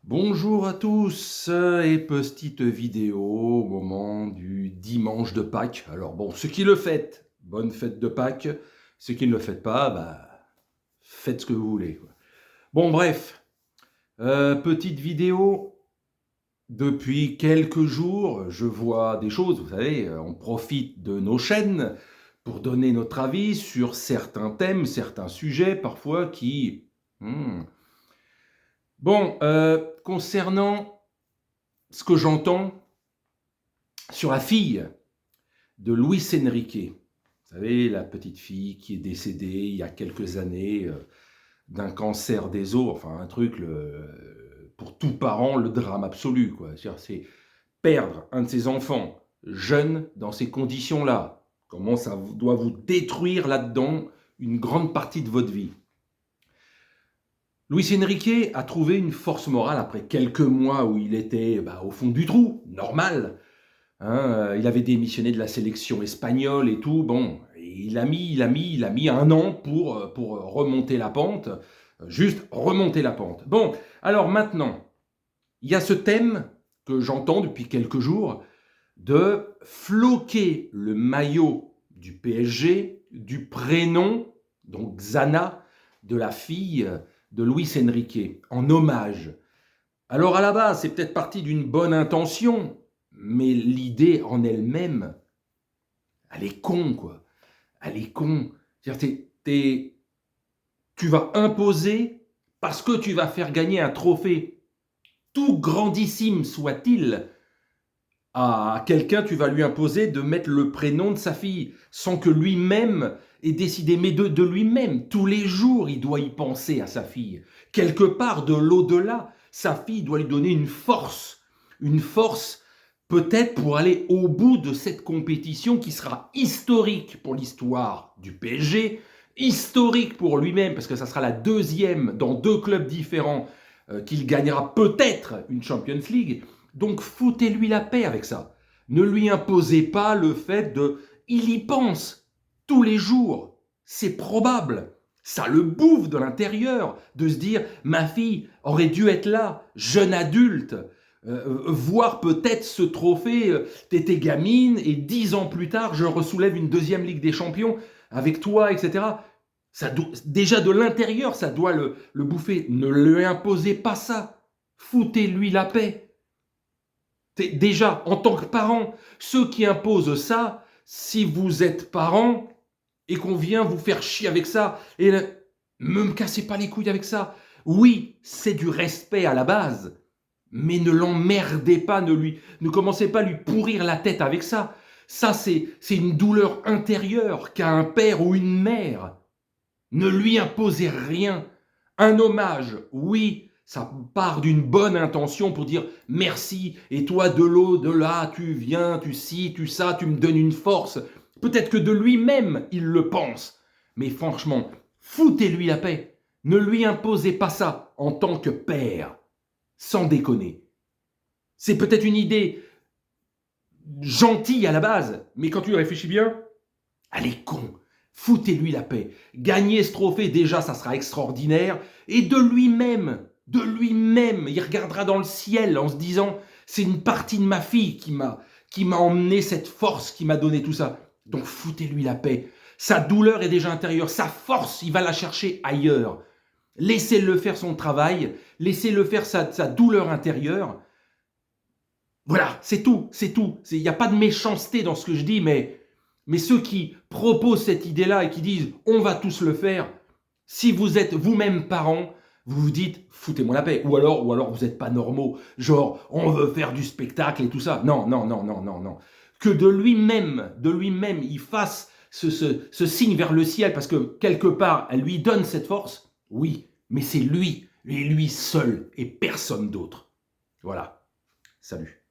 Bonjour à tous et petite vidéo au moment du dimanche de Pâques. Alors bon, ceux qui le fêtent, bonne fête de Pâques. Ceux qui ne le fêtent pas, faites ce que vous voulez, quoi. Bon bref, petite vidéo. Depuis quelques jours, je vois des choses, vous savez, on profite de nos chaînes pour donner notre avis sur certains thèmes, certains sujets parfois qui... Bon, concernant ce que j'entends sur la fille de Luis Enrique, vous savez, la petite fille qui est décédée il y a quelques années d'un cancer des os, enfin un truc, pour tout parent, le drame absolu, quoi. C'est perdre un de ses enfants jeune dans ces conditions-là. Comment ça doit vous détruire là-dedans une grande partie de votre vie. Luis Enrique a trouvé une force morale après quelques mois où il était au fond du trou, normal. Il avait démissionné de la sélection espagnole et tout. Bon, il a mis un an pour remonter la pente, juste remonter la pente. Bon, alors maintenant, il y a ce thème que j'entends depuis quelques jours de floquer le maillot du PSG du prénom, donc Xana, de la fille de Luis Enrique, en hommage. Alors à la base, c'est peut-être parti d'une bonne intention, mais l'idée en elle-même, elle est con, quoi. Elle est con. C'est-à-dire, tu vas imposer, parce que tu vas faire gagner un trophée, tout grandissime soit-il, à quelqu'un, tu vas lui imposer de mettre le prénom de sa fille, sans que lui-même ait décidé, mais de lui-même. Tous les jours, il doit y penser à sa fille. Quelque part de l'au-delà, sa fille doit lui donner une force peut-être pour aller au bout de cette compétition qui sera historique pour l'histoire du PSG, historique pour lui-même, parce que ça sera la deuxième dans deux clubs différents qu'il gagnera peut-être une Champions League. Donc foutez-lui la paix avec ça. Ne lui imposez pas le fait de... Il y pense tous les jours. C'est probable. Ça le bouffe de l'intérieur de se dire « Ma fille aurait dû être là, jeune adulte, voir peut-être ce trophée, t'étais gamine et 10 ans plus tard, je ressoulève une deuxième Ligue des Champions avec toi, etc. » Déjà de l'intérieur, ça doit le bouffer. Ne lui imposez pas ça. Foutez-lui la paix. Déjà, en tant que parent, ceux qui imposent ça, si vous êtes parent et qu'on vient vous faire chier avec ça, et me cassez pas les couilles avec ça. Oui, c'est du respect à la base, mais ne l'emmerdez pas, ne commencez pas à lui pourrir la tête avec ça. Ça, c'est une douleur intérieure qu'a un père ou une mère. Ne lui imposez rien. Un hommage, oui, ça part d'une bonne intention pour dire merci, et toi de l'au-delà, tu viens, tu ci, tu ça, tu me donnes une force. Peut-être que de lui-même, il le pense. Mais franchement, foutez-lui la paix. Ne lui imposez pas ça en tant que père. Sans déconner. C'est peut-être une idée gentille à la base, mais quand tu réfléchis bien, elle est con. Foutez-lui la paix. Gagner ce trophée, déjà, ça sera extraordinaire. Et de lui-même, il regardera dans le ciel en se disant « C'est une partie de ma fille qui m'a emmené cette force, qui m'a donné tout ça. » Donc foutez-lui la paix. Sa douleur est déjà intérieure. Sa force, il va la chercher ailleurs. Laissez-le faire son travail. Laissez-le faire sa douleur intérieure. Voilà, c'est tout, c'est tout. Il n'y a pas de méchanceté dans ce que je dis, mais ceux qui proposent cette idée-là et qui disent « on va tous le faire », si vous êtes vous-même parent, vous vous dites « foutez-moi la paix ». Ou alors vous n'êtes pas normaux, genre « on veut faire du spectacle et tout ça ». Non, non, non, non, non, non. Que de lui-même, il fasse ce signe vers le ciel parce que quelque part, elle lui donne cette force. Oui, mais c'est lui, et lui seul et personne d'autre. Voilà. Salut.